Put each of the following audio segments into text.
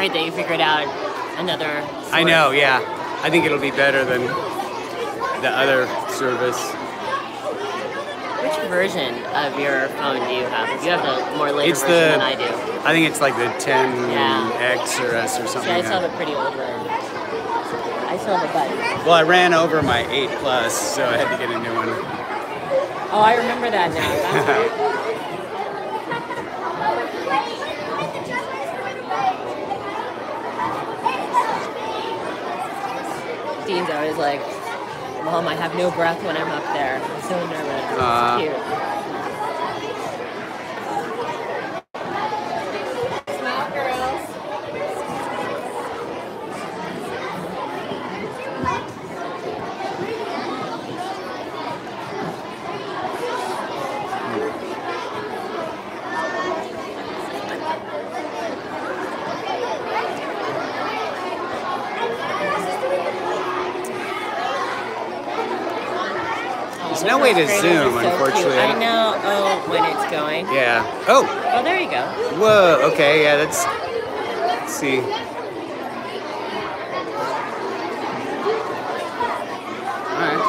great that you figured out another source. I know, yeah. I think it'll be better than the other service. Which version of your phone do you have? You have the more later It's version than I do. I think it's like the 10X or S or something. See, I still have a pretty old one. I still have a button. Well, I ran over my 8 Plus, so I had to get a new one. Oh, I remember that now. That's right. Dean's always like, Mom, I have no breath when I'm up there. I'm so nervous. It's cute. Smile, girls. There's no way to zoom, so unfortunately. Cute. I know. Oh, when it's going. Yeah. Oh. Oh, there you go. Whoa. Okay. Yeah. Let's see. All right.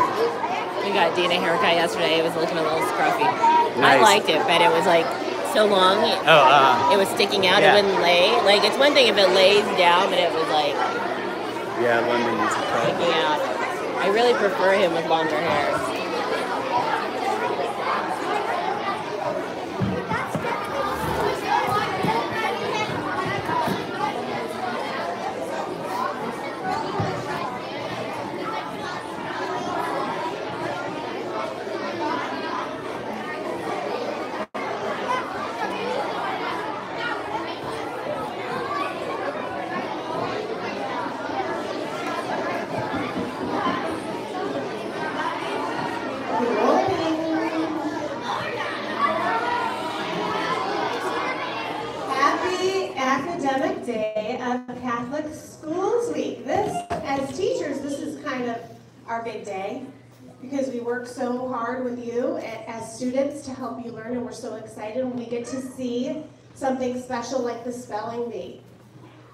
We got Dean a haircut yesterday. It was looking a little scruffy. Nice. I liked it, but it was like so long. Oh. It was sticking out. Yeah. It wouldn't lay. Like it's one thing if it lays down, but it was like Yeah. London needs a cut. sticking out. I really prefer him with longer hair. Academic Day of Catholic Schools Week. This, as teachers, this is kind of our big day because we work so hard with you as students to help you learn, and we're so excited when we get to see something special like the spelling bee.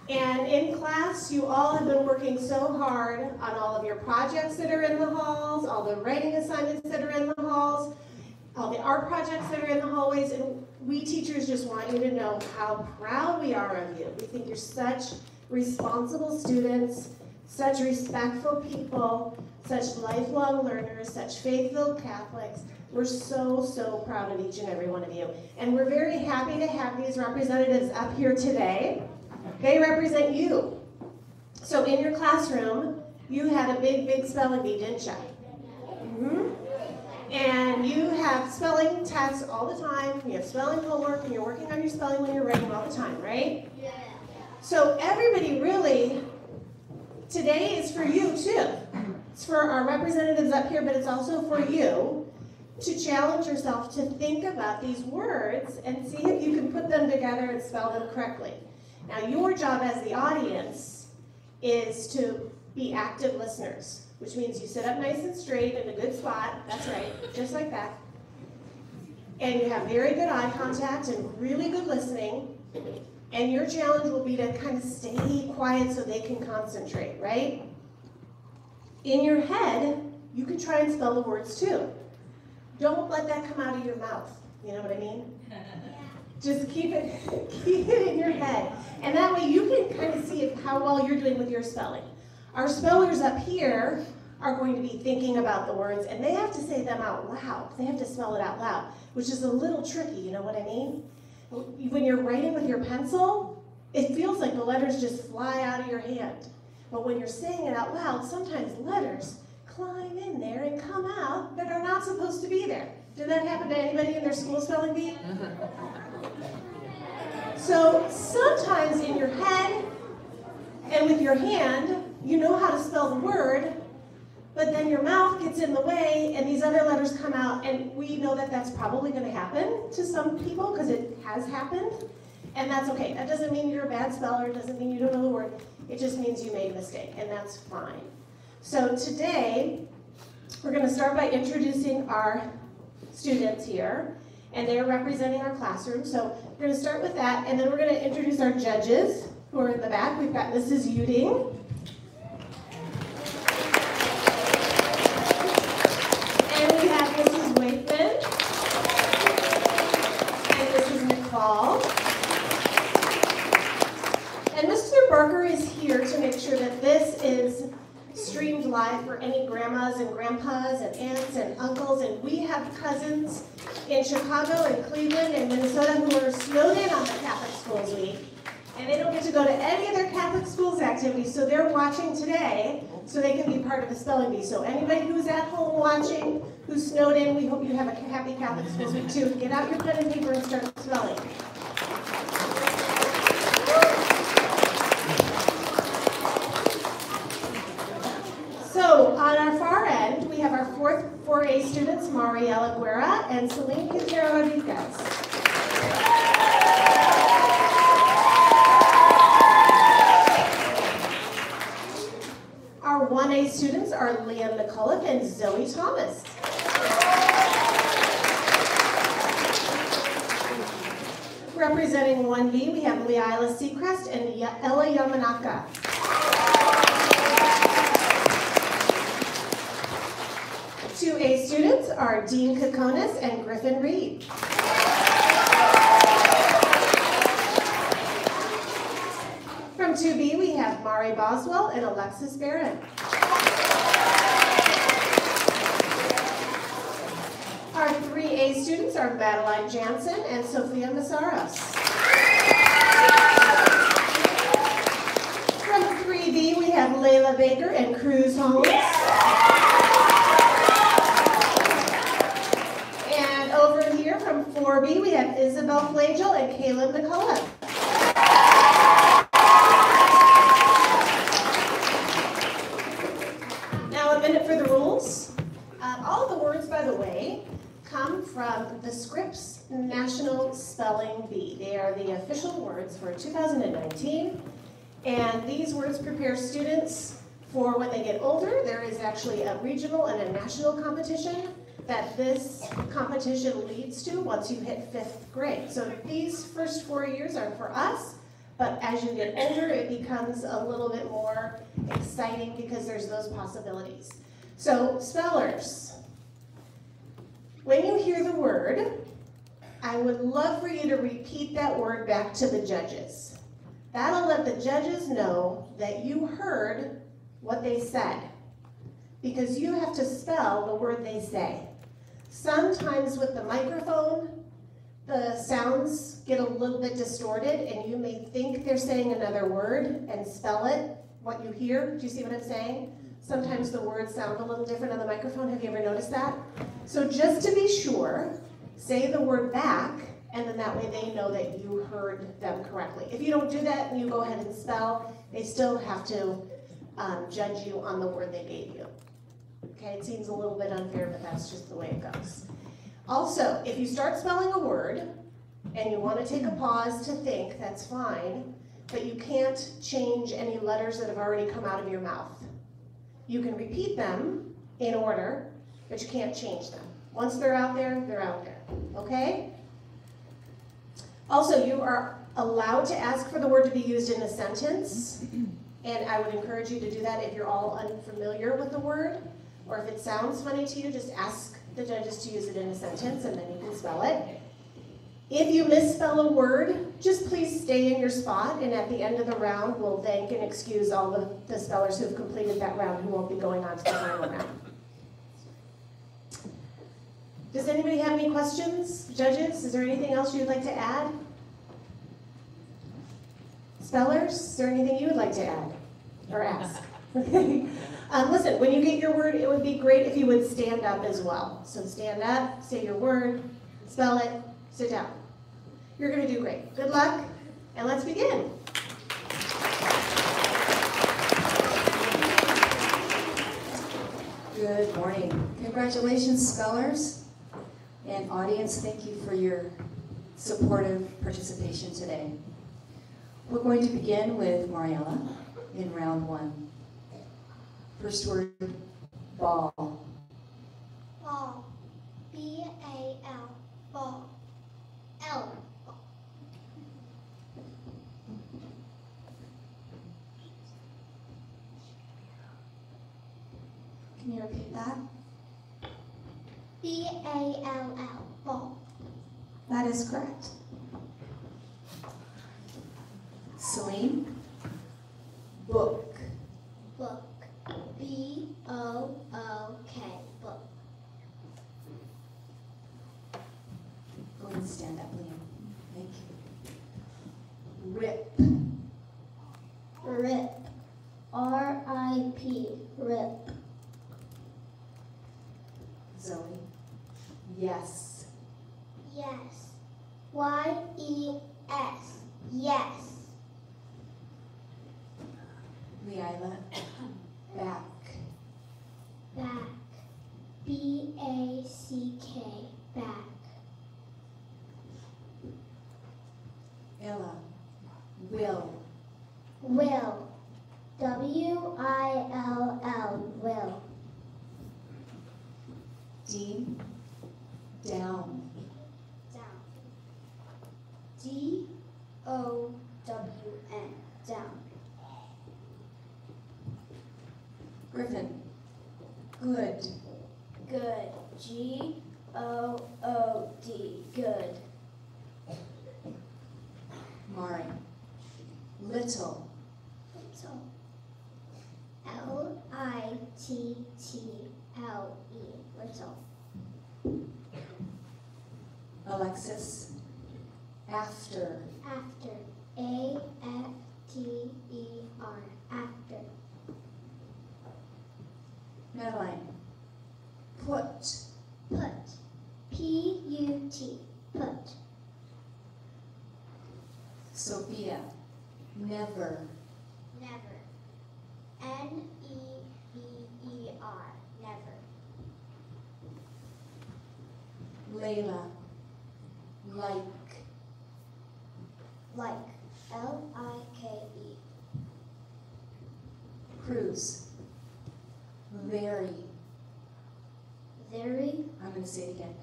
And in class, you all have been working so hard on all of your projects that are in the halls, all the writing assignments that are in the halls, all the art projects that are in the hallways, and we teachers just want you to know how proud we are of you. We think you're such responsible students, such respectful people, such lifelong learners, such faith-filled Catholics. We're so, so proud of each and every one of you. And we're very happy to have these representatives up here today. They represent you. So in your classroom, you had a big, big spelling bee, didn't you? Mm-hmm. And you have spelling tests all the time, you have spelling homework, and you're working on your spelling when you're writing all the time, right? Yeah. So everybody really, today is for you too. It's for our representatives up here, but it's also for you to challenge yourself to think about these words and see if you can put them together and spell them correctly. Now your job as the audience is to be active listeners, which means you sit up nice and straight in a good spot, that's right, just like that. And you have very good eye contact and really good listening. And your challenge will be to kind of stay quiet so they can concentrate, right? In your head, you can try and spell the words too. Don't let that come out of your mouth, you know what I mean? Just keep it in your head. And that way you can kind of see how well you're doing with your spelling. Our spellers up here are going to be thinking about the words, and they have to say them out loud. They have to spell it out loud, which is a little tricky, you know what I mean? When you're writing with your pencil, it feels like the letters just fly out of your hand. But when you're saying it out loud, sometimes letters climb in there and come out that are not supposed to be there. Did that happen to anybody in their school spelling bee? So sometimes in your head and with your hand, you know how to spell the word, but then your mouth gets in the way and these other letters come out, and we know that that's probably going to happen to some people because it has happened, and that's okay. That doesn't mean you're a bad speller, it doesn't mean you don't know the word, it just means you made a mistake, and that's fine. So today, we're going to start by introducing our students here, and they're representing our classroom, so we're going to start with that, and then we're going to introduce our judges, who are in the back. We've got Mrs. Uding. And we have Mrs. Wakeman. And Mrs. McFall. And Mr. Barker is here to make sure that this is streamed live for any grandmas and grandpas and aunts and uncles. And we have cousins in Chicago and Cleveland and Minnesota who are snowed in on the Catholic Schools Week. And they don't get to go to any of their Catholic schools activities, so they're watching today so they can be part of the spelling bee. So anybody who's at home watching, who's snowed in, we hope you have a happy Catholic Schools Week too. Get out your pen and paper and start spelling. So on our far end, we have our 4A students, Mariela Guerra and Celine Quintero Rodriguez. Our 1A students are Liam McCullough and Zoe Thomas. Representing 1B, we have Leila Seacrest and Ella Yamanaka. 2A students are Dean Kokonis and Griffin Reed. From 2B, we have Mari Boswell and Alexis Barron. Our 3A students are Madeline Jansen and Sophia Masaros. From 3B, we have Layla Baker and Cruz Holmes. And over here from 4B, we have Isabel Flagel and Caleb McCullough. Now a minute for the rules. All of the words, by the way, come from the Scripps National Spelling Bee. They are the official words for 2019. And these words prepare students for when they get older. There is actually a regional and a national competition that this competition leads to once you hit 5th grade. So these first 4 years are for us, but as you get older, it becomes a little bit more exciting because there's those possibilities. So spellers, when you hear the word, I would love for you to repeat that word back to the judges. That'll let the judges know that you heard what they said, because you have to spell the word they say. Sometimes with the microphone, the sounds get a little bit distorted and you may think they're saying another word and spell it, what you hear. Do you see what I'm saying? Sometimes the words sound a little different on the microphone. Have you ever noticed that? So just to be sure, say the word back, and then that way they know that you heard them correctly. If you don't do that and you go ahead and spell, they still have to judge you on the word they gave you. Okay, it seems a little bit unfair, but that's just the way it goes. Also, if you start spelling a word and you want to take a pause to think, that's fine, but you can't change any letters that have already come out of your mouth. You can repeat them in order, but you can't change them. Once they're out there, okay? Also, you are allowed to ask for the word to be used in a sentence, and I would encourage you to do that if you're all unfamiliar with the word, or if it sounds funny to you, just ask the judges to use it in a sentence, and then you can spell it. If you misspell a word, just please stay in your spot, and at the end of the round, we'll thank and excuse all the spellers who have completed that round who won't be going on to the final round. Does anybody have any questions? Judges, is there anything else you'd like to add? Spellers, is there anything you would like to add or ask? Okay. Listen, when you get your word, it would be great if you would stand up as well. So stand up, say your word, spell it, sit down. You're going to do great. Good luck, and let's begin. Good morning. Congratulations, spellers, and audience, thank you for your supportive participation today. We're going to begin with Mariela in round 1. First word, ball. Ball. B-A-L. Ball. L. Can you repeat that? B-A-L-L, ball. That is correct. Celine? Book. Book. B-O-O-K, book. Go ahead and stand up, Liam. Thank you. Rip. Rip. R-I-P, rip. Zoe? Yes. Yes. Y-E-S, yes. Leila? Back. Back. B-A-C-K, back. Ella? Will. Will. W-I-L-L, will. Dean? Down. Down. D-O-W-N, down. Griffin? Good. Good. G-O-O-D, good. Mari? Little. Little. L-I-T-T-L-E, little. Alexis? After. After. A-F-T-E-R, after. Madeline? Put. Put. P-U-T, put. Sophia? Never. Never. N-E-V-E-R, never. Layla? Like. Like. L-I-K-E. Cruz? Very. Very. I'm going to say it again.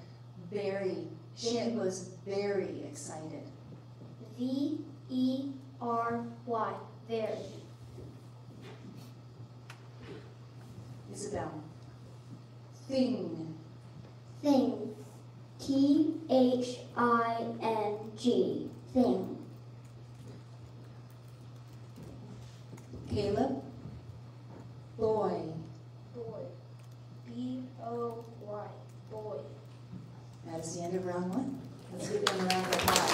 Very. She was very excited. V-E-R-Y, very. Isabel? Thing. Thing. T-H-I-N-G, thing. Caleb? Boy. Boy. B-O-Y, boy. That is the end of round one. Let's give them a round of applause.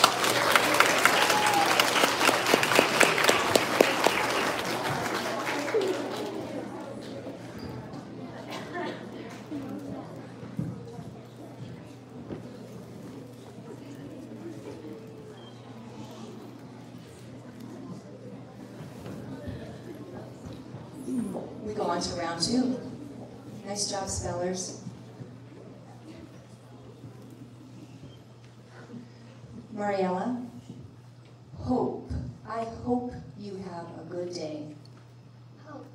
We go on to round two. Nice job, spellers. Mariella, hope. I hope you have a good day. Hope.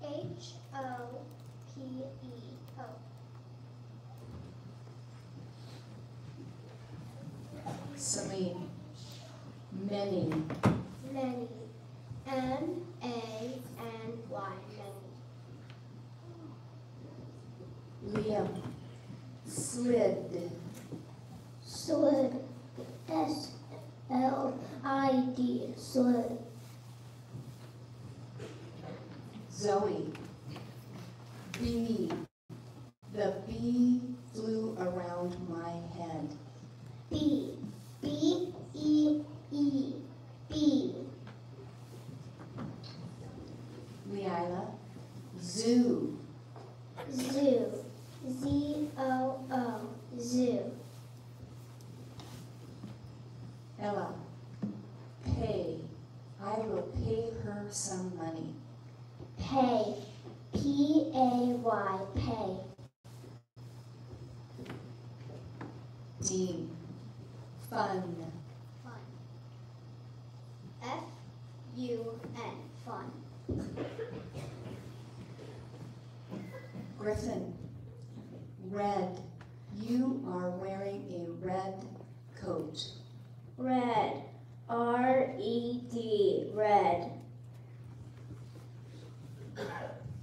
H-O-P-E, hope. Celine, many. Many. M-A-N-Y, many. Liam, slid. Slid. S-L-I-D, slid. Zoe, bee. The bee flew around my head. B. B-E-E, bee. Leila, zoo. Zoo. Z-O-O, zoo. Ella, pay. I will pay her some money. Pay. P-A-Y, pay. Dean, fun. Fun. F-U-N, fun. Griffin, red. You are wearing a red coat. Red. R-E-D, red.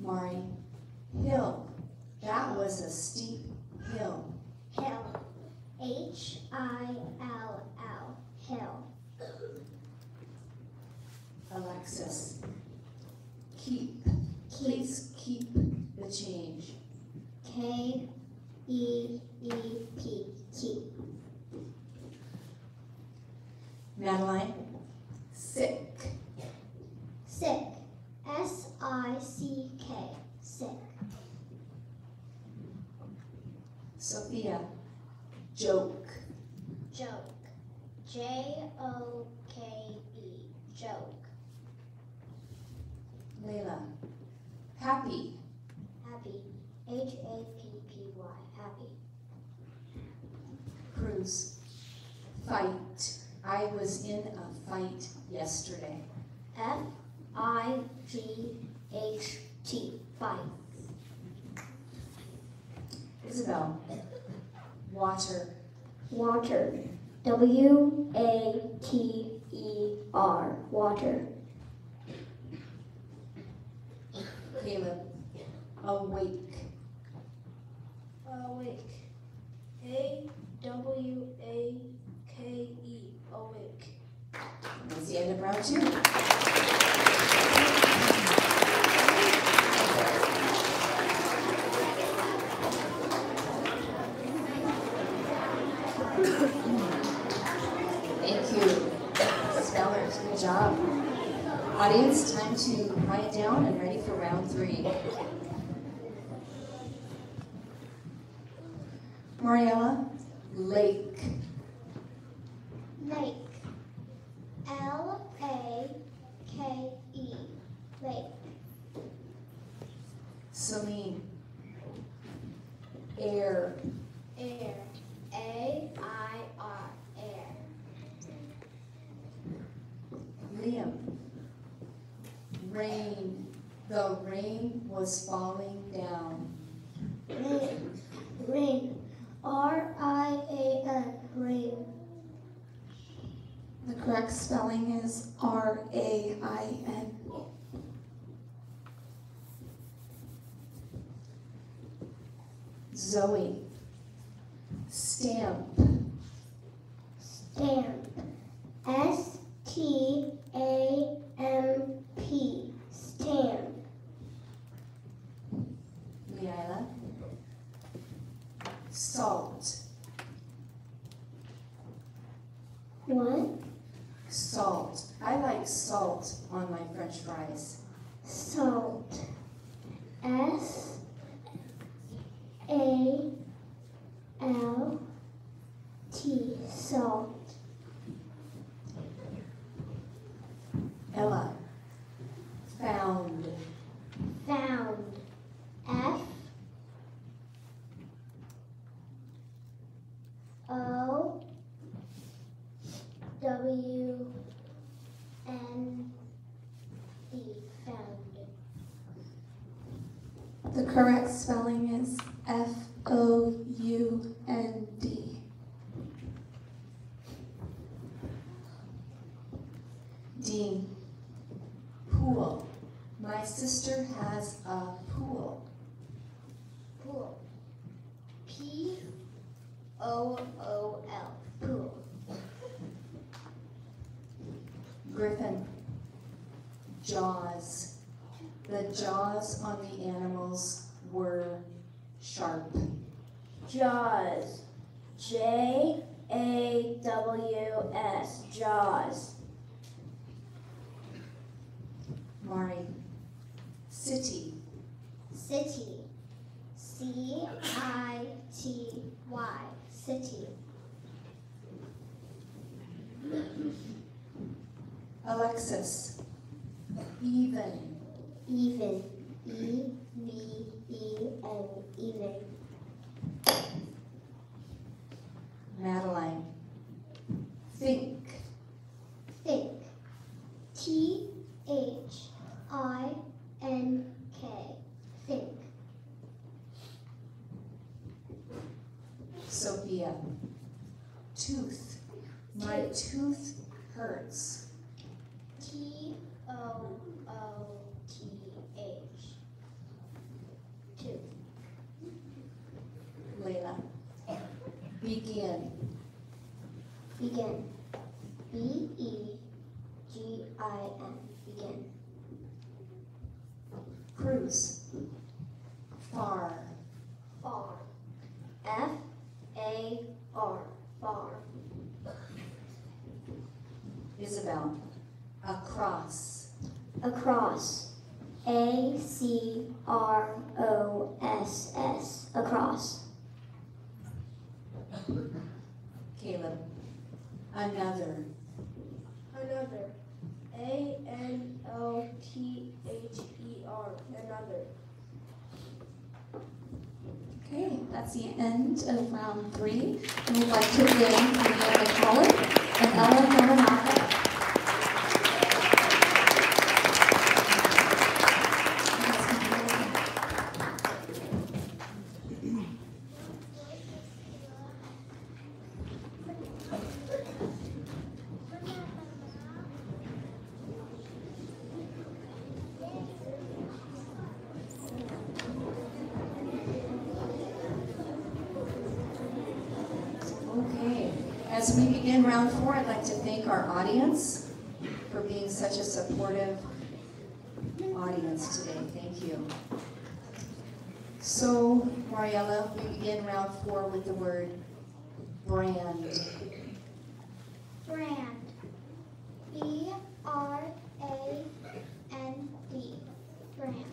Mari, hill. is a steep hill? Hill. H-I-L-L. Hill. Alexis, keep. Please keep the change. K-E-E-P. Keep. Madeline, sick. Sick. S-I-C-K. Sick. Sophia, joke. Joke. J-O-K-E. Joke. Layla, happy. Happy. H-A-P-P-Y. Happy. Cruz, fight. I was in a fight yesterday. F-I-G-H-T. Fight. Isabel, water. Water. W-A-T-E-R. Water. Caleb, awake. Awake. A-W-A-K-E. Awake. That's the end of round 2. Thank you. Spellers, good job. Audience, time to quiet down and ready for round 3. Mariella, lake. Lake. L-A-K-E. Lake. Celine, air. Air. A-I-R. Air. Liam, rain. The rain was falling down. Rain. Rain. R-I-A-N. Rain. The correct spelling is R-A-I-N. Zoe, stamp. Stamp. S-T-A-M-P. Stamp. Leila, salt. What? Salt. I like salt on my French fries. Salt. S-A-L-T. Salt. Ella, found. Found. F. O. W. N. D. Found. The correct spelling is F-O-U-N-D. Dean, pool. My sister has a pool. Pool. P-O-O-L. Pool. Griffin, jaws. The jaws on the animals were sharp. Jaws. J-A-W-S. Jaws. Mari, city. City. C-I-T-Y. City. Alexis, even. Even. E-V-E-N. Even. Madeline, think. Think. T-H-I-N-K. Think. Sophia, tooth. My tooth hurts. T-O-O-T-H. Tooth. Begin. Begin. B-E-G-I-N. Begin. Cruise. Far. Far. F-A-R. Far. Isabel. Across. Across. A-C-R-O-S-S. Across. Caleb. Another. Another. A-N-O-T-H-E-R. Another. Okay, that's the end of round 3. And we'd like to thank Leanna McCullough and Ella Noranaka. Okay, as we begin round 4, I'd like to thank our audience for being such a supportive audience today. Thank you. So, Mariella, we begin round 4 with the word brand. Brand. B-R-A-N-D. Brand.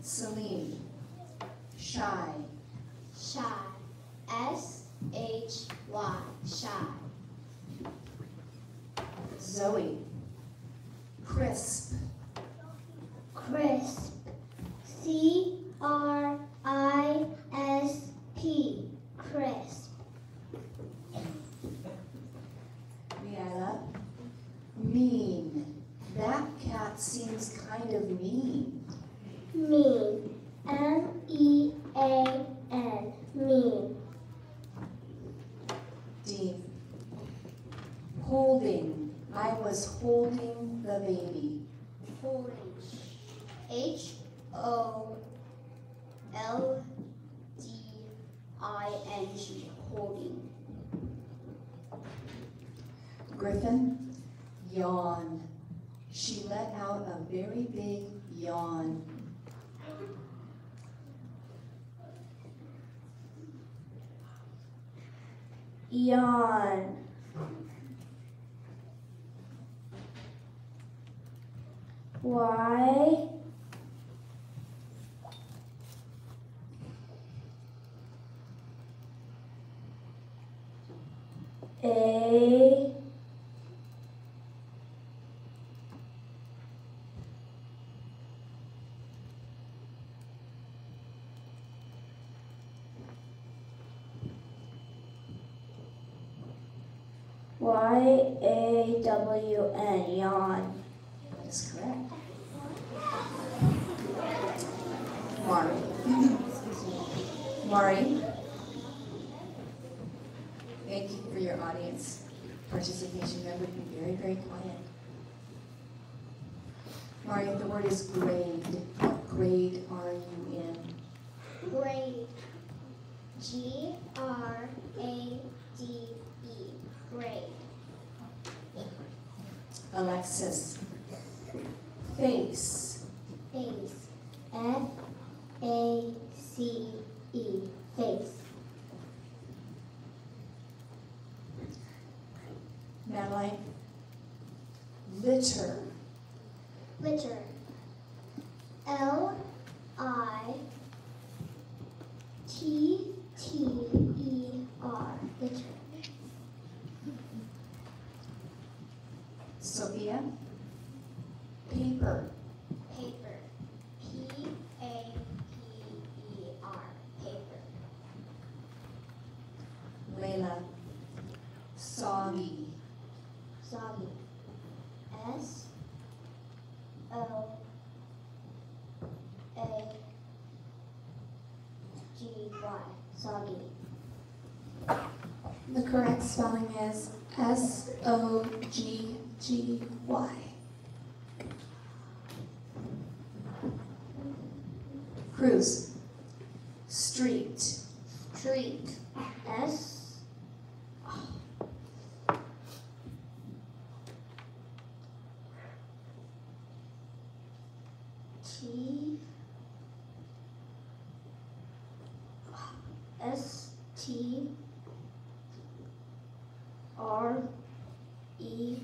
Celine. Shy. Shy. S-H-Y. Shy. Zoe. Crisp. Crisp. C-R-I-S-P. Crisp. Rihanna. Mean. That cat seems kind of mean. Mean. M-E-A-N. Mean. Dean. Holding. I was holding the baby. Holding. H-O-L-D-I-N-G. Holding. Griffin. Yawn. She let out a very big yawn. Yawn. Y A Y-A-W-N, yawn. That is correct. Mari. Mari. Thank you for your audience participation. That would be very, very quiet. Mari, the word is grade. What grade are you in? Grade. G-R-A-D-E. Grade. Alexis. Face. Face. F-A-C-E. Face. Madeline. Litter. Litter. L-I-T-T-E-R. Litter. Sophia. Paper. Paper. P-A-P-E-R. Paper. Layla. Soggy. Soggy. S-O-A-G-Y. Soggy. The correct spelling is S-O-G-G-Y. Cruz. Street. Street. S. T. S. T. R. E.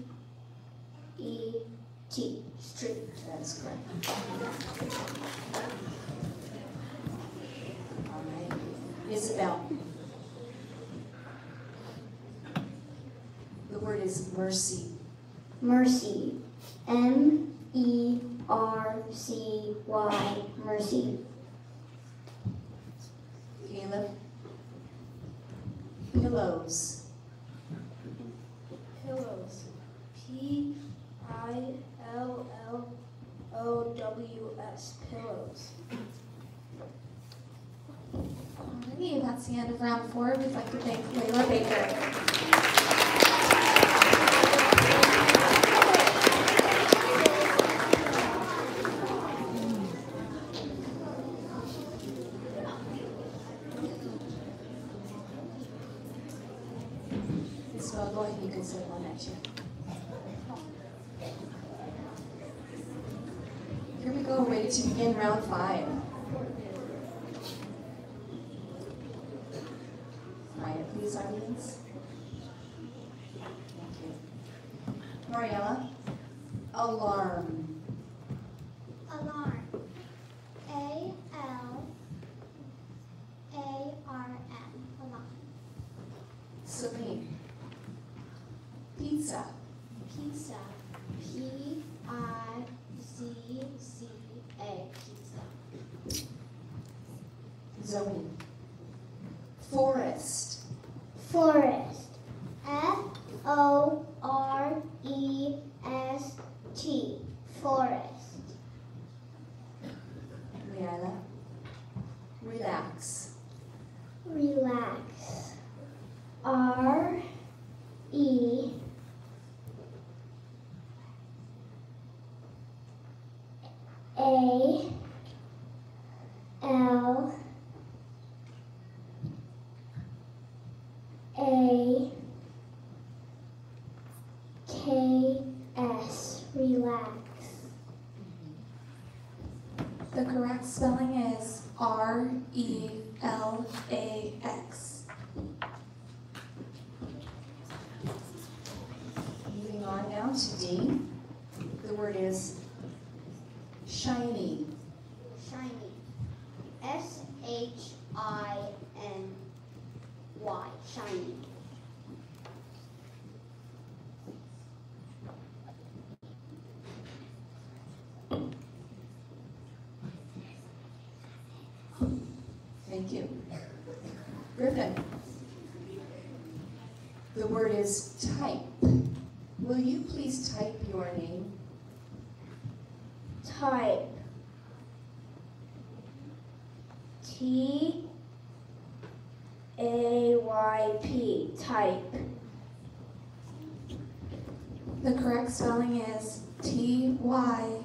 E. T. Street. That is correct. All right. Isabel. The word is mercy. Mercy. M-E-R-C-Y. Mercy. Caleb. Pillows. Pillows. P-I-L-L-O-W-S. Pillows. Alrighty, that's the end of round 4. We'd like to thank Layla Baker. Isabel, go ahead, you can sit on that chair. Here we go, ready to begin round 5. Quiet, please, audience. Thank you. Mariella, alarm. Alarm. A-L-A-R-M. Alarm. Celine, pizza. Pizza. P-I-Z-Z-A. Pizza. Zoe, forest. Forest. F-O-R-E-S-T. Forest. Liala, relax. Relax. R E A L A K S. Relax. The correct spelling is R-E-L-A-X. Moving on now to D. The word is shiny. Shiny. S-H-I-N-Y. Shiny. Thank you. Griffin. The word is type. Will you please type your name? Type. T-A-Y-P. Type. The correct spelling is T-Y-P-E.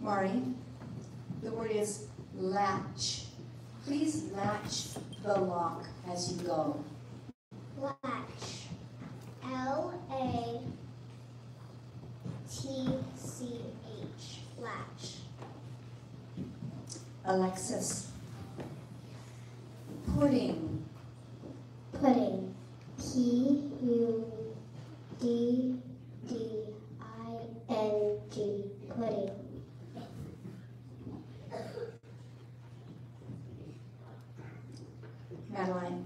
Mari. The word is latch. Please latch the lock as you go. Latch. L-A-T-C-H. Latch. Alexis. Pudding. Pudding. P-U-D-D-I-N-G. Pudding. Madeline.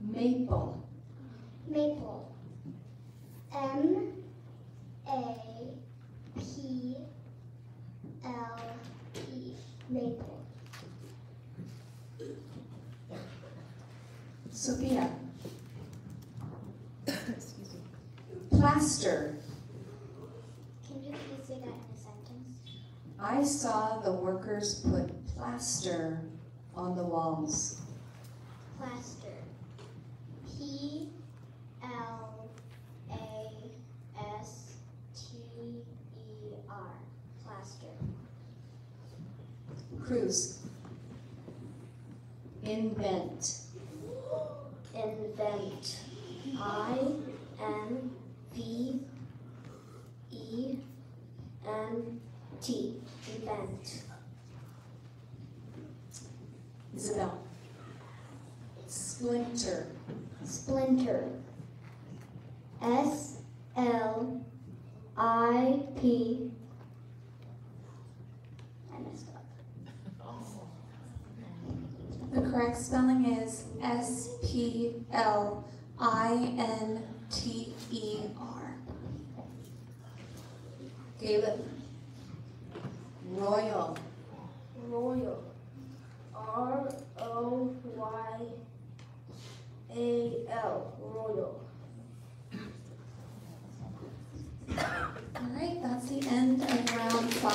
Maple. Maple. M-A-P-L-E. Maple. Sophia. Plaster. Can you please say that in a sentence? I saw the workers put plaster on the walls. Plaster. P-L-A-S-T-E-R. Cruz. Invent. Invent. I-N-V-E-N-T. Invent. Isabel. Splinter. Splinter. S-L-I-P. I messed up. The correct spelling is S-P-L-I-N-T-E-R. Caleb. Royal. Royal. R-O-Y-A-L. Royal. All right, that's the end of round 5.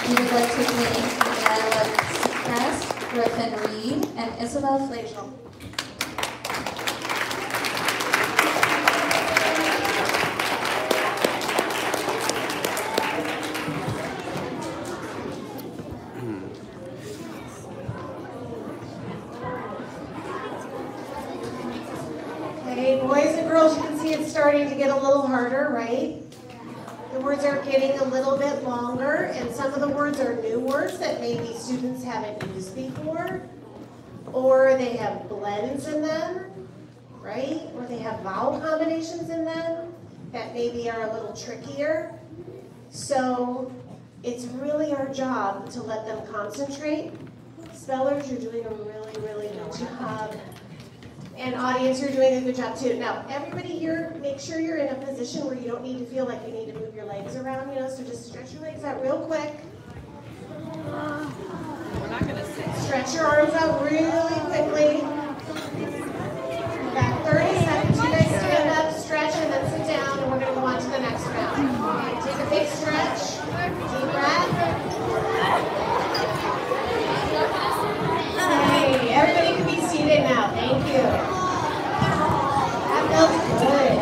We would like to thank Alex Hess, Griffin Reed, and Isabel Flagel. Okay, boys and girls, you can see it's starting to get a little harder, right? The words are getting a little bit longer, and some of the words are new words that maybe students haven't used before, or they have blends in them, right? Or they have vowel combinations in them that maybe are a little trickier. So it's really our job to let them concentrate. Spellers, you're doing a really, really good job. And audience, you're doing a good job too. Now, everybody here, make sure you're in a position where you don't need to feel like you need to move your legs around, so just stretch your legs out real quick. We're not going to sit. Stretch your arms out really quickly. We've got 30 seconds. You guys stand up, stretch, and then sit down, and we're going to go on to the next round. Okay, take a big stretch. Deep breath. Okay, everybody can be seated now. Thank you. That felt good.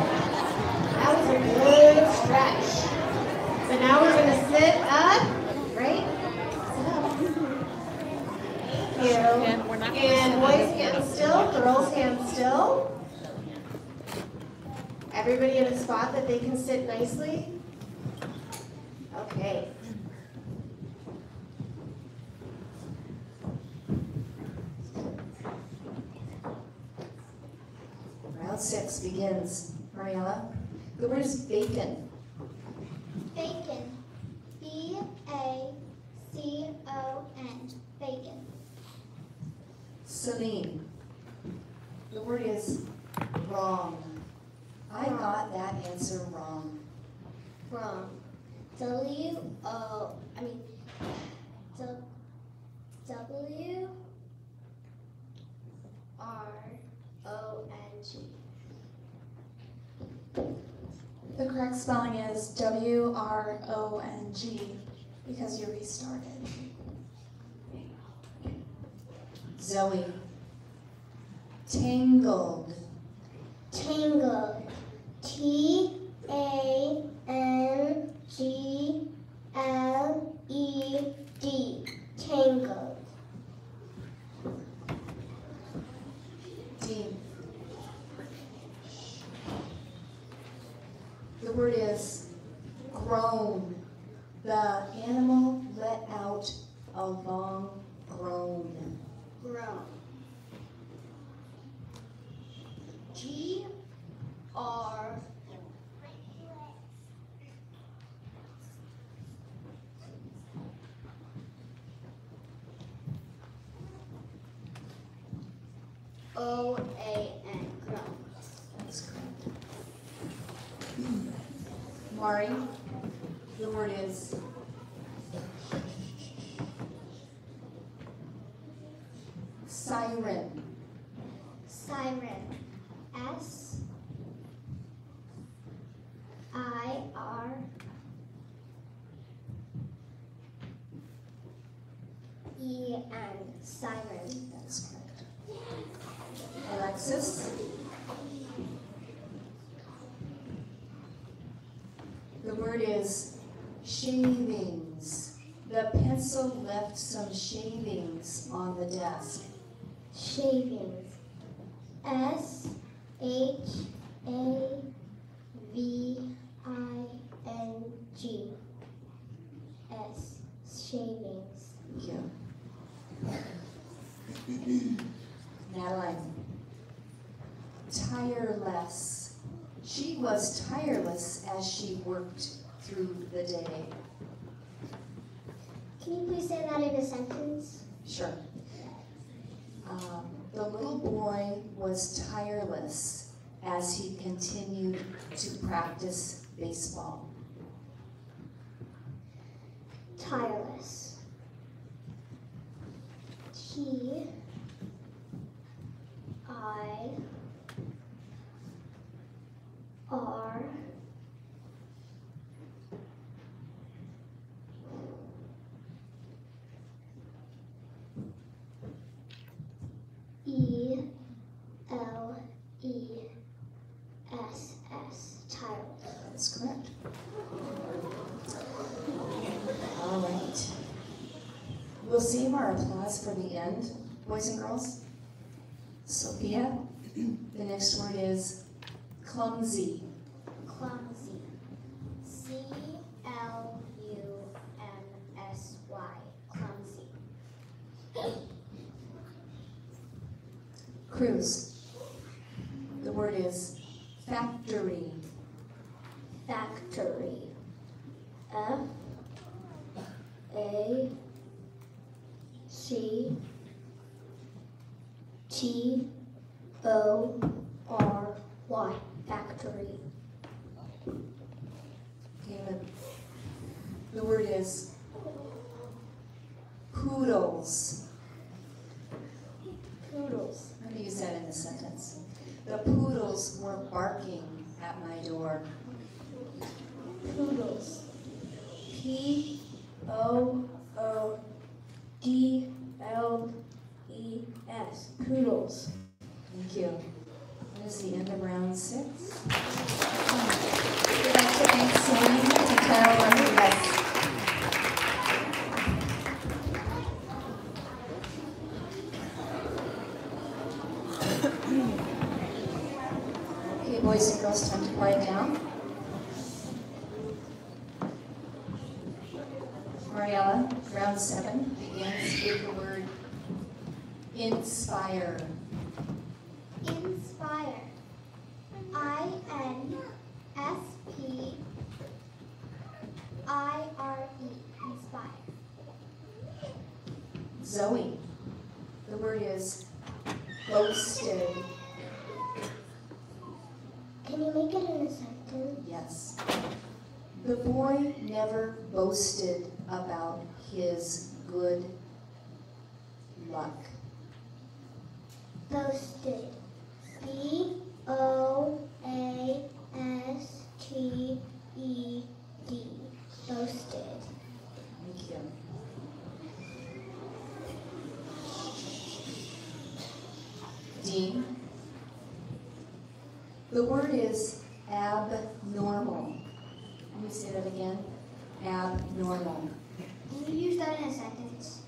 That was a good stretch. So now we're going to sit up, right? Sit up. Thank you. And boys, hands still. Girls, hands still. Everybody in a spot that they can sit nicely. Okay. Round 6 begins. Mariella. The word is bacon. Bacon. B-A-C-O-N. Bacon. Celine. The word is wrong. I got that answer wrong. Wrong. W-R-O-N-G. The correct spelling is W-R-O-N-G because you restarted. Zoe. Tangled. Tangled. T-A-N-G-L-E-D. Tangled. Dean. The word is groan. The animal let out a long groan. Grown. G-R. O-A-N. Grown. That's correct. Mari. The word is siren. Siren. S-I-R-E-N. Siren. That's correct. Alexis. The word is shavings. The pencil left some shavings on the desk. Shavings. S-H-A-V-I-N-G. S. Shavings. Thank you. Madeline. Tireless. She was tireless as she worked through the day. Can you please say that in a sentence? Sure. The little boy was tireless as he continued to practice baseball. Tireless. T-I-R E-L-E-S-S. Tireless. That's correct. All right. We'll save our applause for the end, boys and girls. Sophia, the next word is clumsy. Clumsy. C-L-U-M-S-Y. Clumsy. Cruz, the word is factory. Factory. F-A-C-T-O-R-Y. Factory. Caleb, the word is poodles. Poodles. I'm going to use that in a sentence. The poodles were barking at my door. Poodles. P-O-O-D-L-E-S. Poodles. Thank you. That is the end of round 6. We'd like to thank Celine and Carol Rodriguez. Okay, boys and girls, time to quiet down. Mariella, round 7 begins with the word inspire. Inspire. I-N-S-P-I-R-E. Inspire. Zoe, the word is boasted. Can you make it in a sentence? Yes. The boy never boasted about his good luck. Boasted. B-O-A-S-T-E-D. Boasted. Thank you. Dean, the word is abnormal. Let me say that again. Abnormal. Can you use that in a sentence?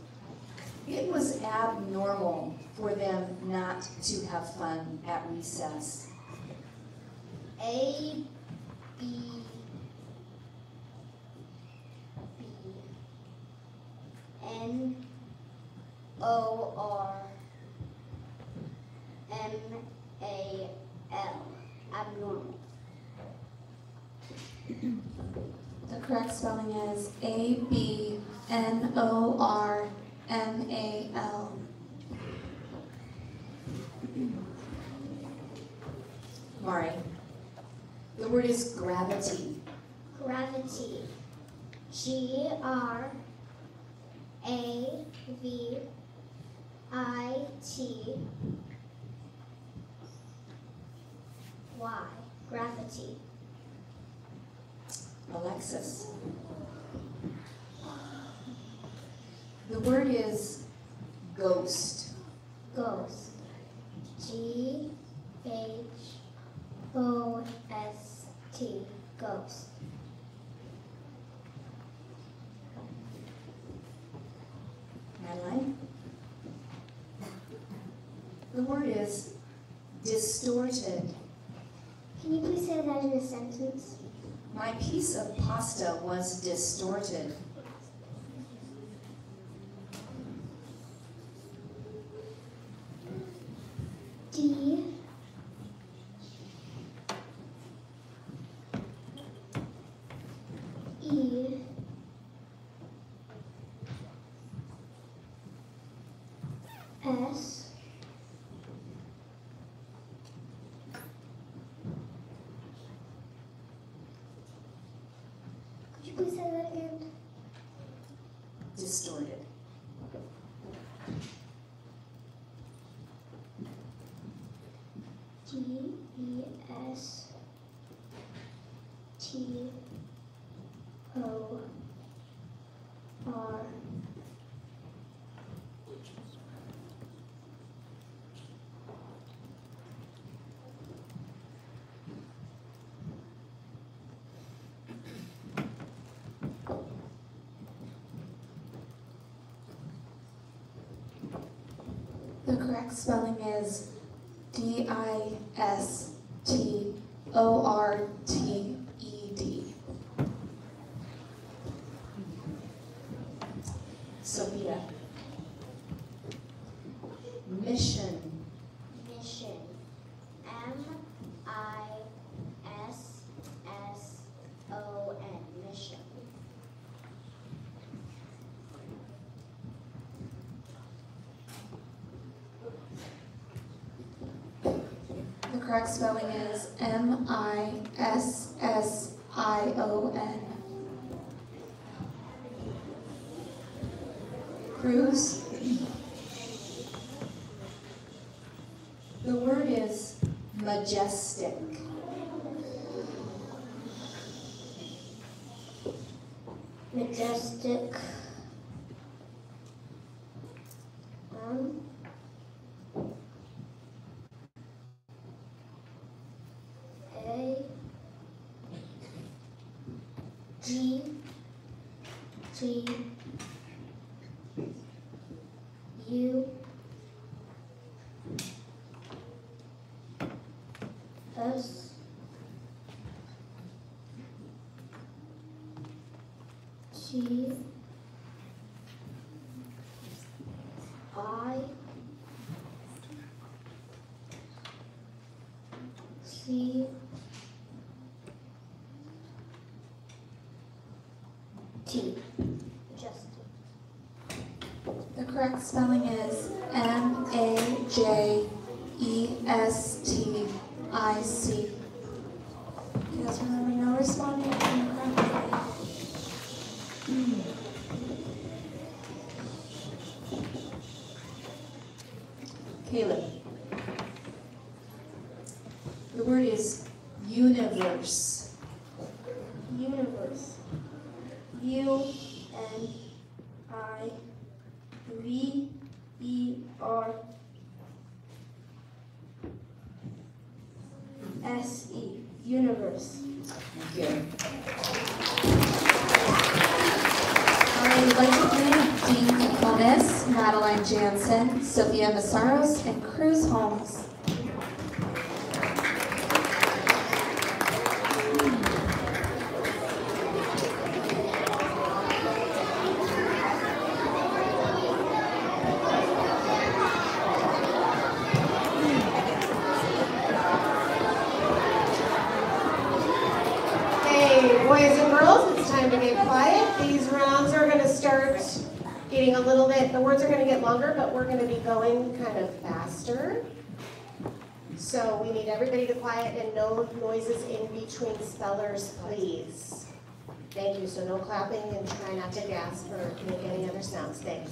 It was abnormal for them not to have fun at recess. A B B N O R M A L. Abnormal. The correct spelling is A-B-N-O-R-M-A-L. Mari, the word is gravity. Gravity. G-R-A-V-I-T-Y. Gravity. Alexis. The word is ghost. Ghost. G-H-O-S-T. Ghost. that in a sentence? My piece of pasta was distorted. D E S Could you please say that again? Distorted. DESTOR. The correct spelling is DISTORTED. Sophia. Mission. Mission. MISSON. Mission. The correct spelling is MISSION. Cruz. The word is majestic. Majestic. A G G U S T I C T. Majestic. The correct spelling is MAJESTIC. You guys remember no responding incorrectly. Caleb. The word is universe. Universe. UNIVERSE. Universe. Thank you. We'd like to thank Dean Kokonis, Madeline Jansen, Sophia Massaros, and Cruz Holmes. Boys and girls, it's time to get quiet. These rounds are going to start getting a little bit, the words are going to get longer, but we're going to be going kind of faster. So we need everybody to quiet and no noises in between spellers, please. Thank you. So no clapping and try not to gasp or make any other sounds. Thanks.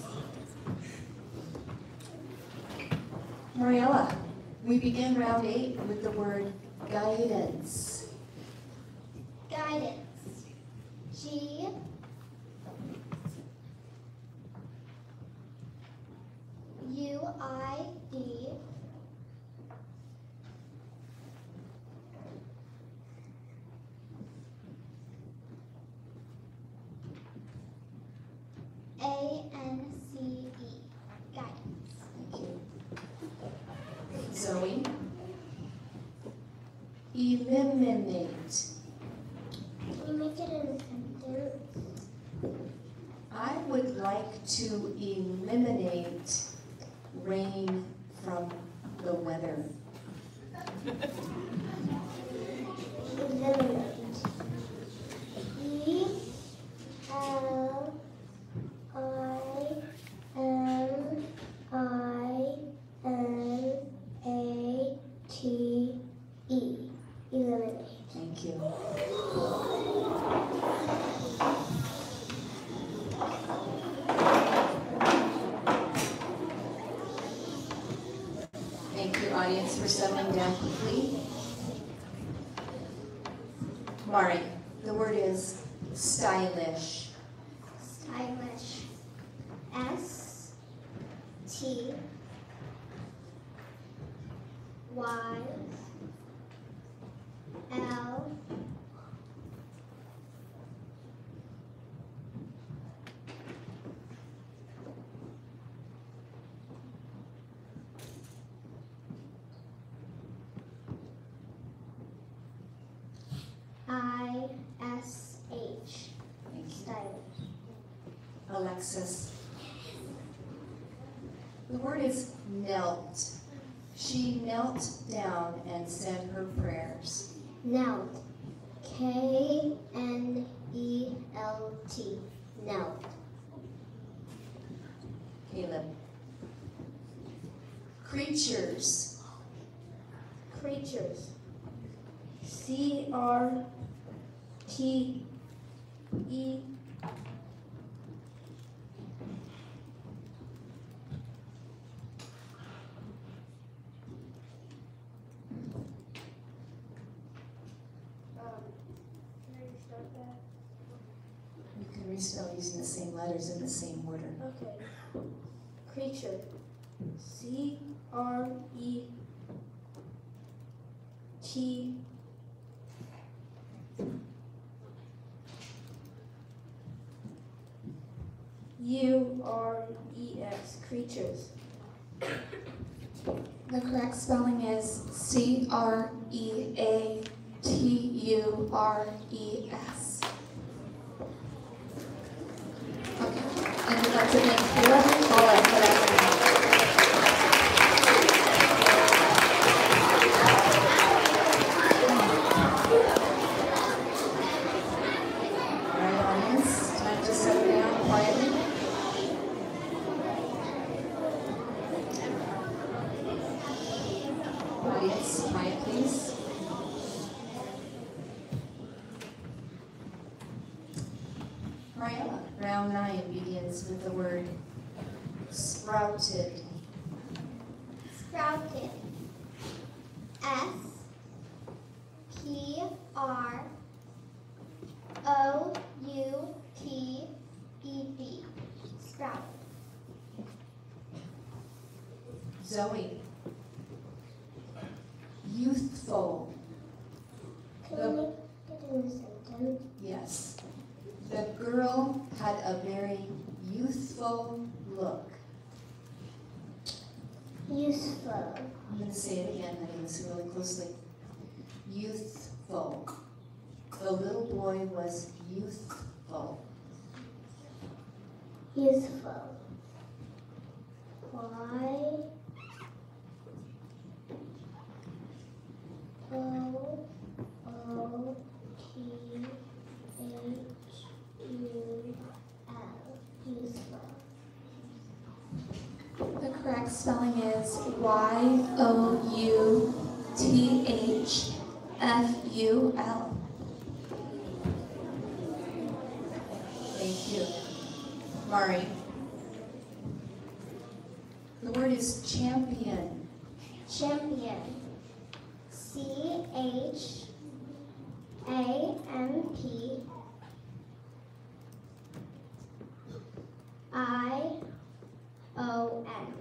Mariella, we begin round 8 with the word guidance. Guidance. G U I D ANCE. Guidance. Thank you. Zoe. Eliminate. Can you make it in a sentence? I would like to eliminate rain from the weather. Eliminate. E-L-I-M-I-N-A-T-E. Eliminate. Thank you. Thank you, audience, for settling down quickly. Mari, the word is stylish. Stylish. S-T-Y. L I-S-H. Thank you. Stylish. Alexis. The word is knelt. She knelt down and said her prayers. Knelt. K-N-E-L-T. Knelt. Caleb. Creatures. Creatures. C-R-T-E. Can I restart that? You can respell using the same letters in the same order. Okay. Creature. C-R-E-T. U-R-E-S. Creatures. The correct spelling is C-R-E-A-T-U-R-E-S. Okay, and we'd like to thank Caleb and Paula for that. All right, audience, time to settle down quietly. Audience, quiet please. Mariella, round 9 begins with the word sprouted. Sprouted. S-P-R-O-U-T-E-D. Sprouted. Zoe. Youthful. Can you make it in a sentence? Yes. The girl had a very youthful look. Useful. I'm going to say it again, honey, listen really closely. Youthful. The little boy was youthful. Useful. Y. O. O. T. H. U. L. Useful. The correct spelling is Y-O-U-T-H-F-U-L. Thank you. Mari. The word is champion. Champion. C-H-A-M-P-I-O-N.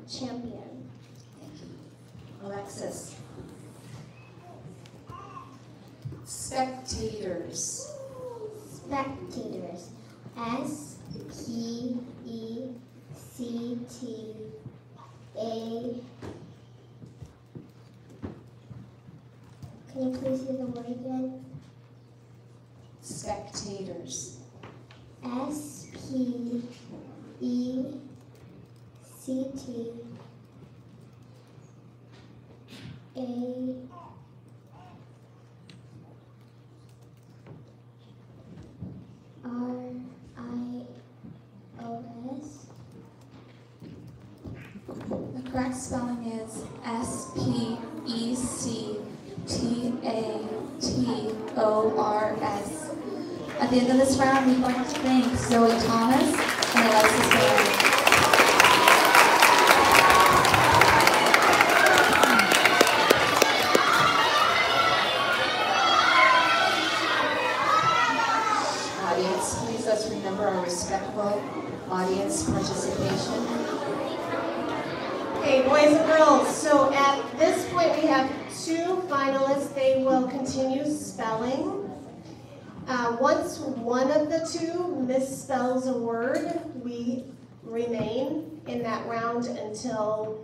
Champion. Thank you. Alexis. Spectators. Spectators. S-P-E-C-T-A. Can you please say the word again? Spectators. S-P-E-C-T-A-R-I-O-S. The correct spelling is S-P-E-C-T-A-T-O-R-S. At the end of this round, we'd like to thank Zoe Thomas and Alexis Bailey. Audience, please let's remember our respectful audience participation. Okay, boys and girls, so at this point we have two finalists. They will continue spelling. Once one of the two misspells a word, we remain in that round until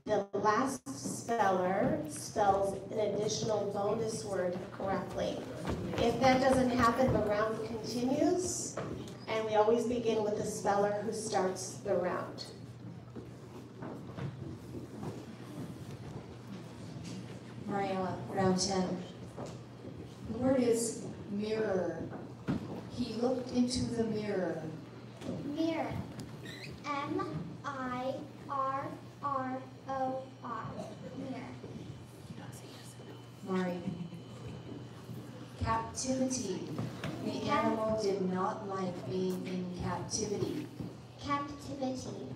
the last speller spells an additional bonus word correctly. If that doesn't happen, the round continues, and we always begin with the speller who starts the round. Mariella, round 10. The word is mirror. He looked into the mirror. Mirror. M-I-R-R-O-R. Mirror. Mari. Captivity. The animal did not like being in captivity. Captivity.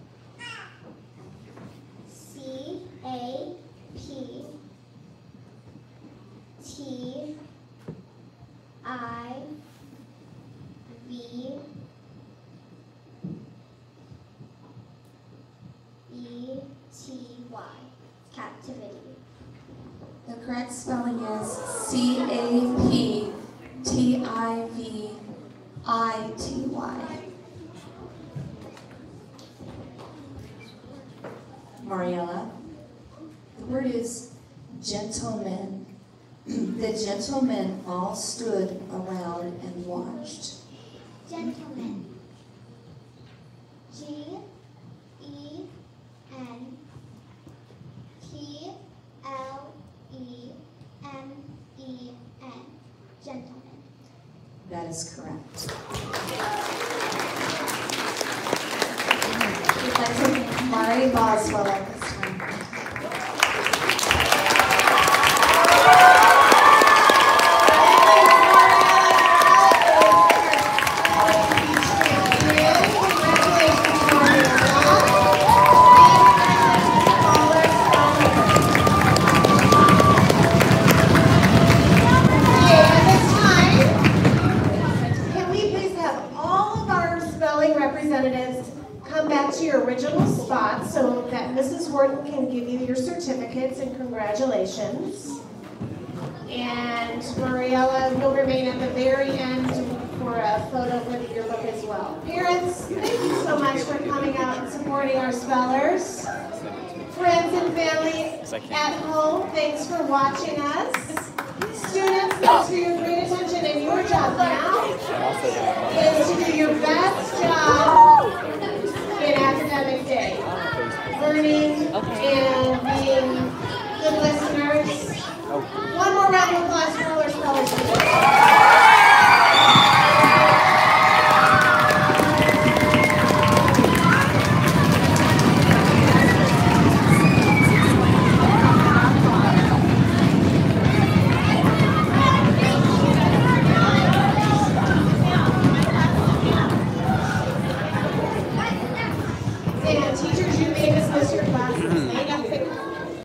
C-A-P-T-I-V-E-T-Y. Captivity. The correct spelling is C-A-P-T-I-V-I-T-Y. Mariella. The word is gentlemen. The gentlemen all stood around and watched. Gentleman. G-E-N-T-L-E-M-E-N. Gentleman. That is correct. We'd like to thank Mari Boswell at this time. So that Mrs. Horton can give you your certificates and congratulations. And Mariella, you'll remain at the very end for a photo for the yearbook as well. Parents, thank you so much for coming out and supporting our spellers. Friends and family at home, thanks for watching us. Students, thanks for your great attention and your job now.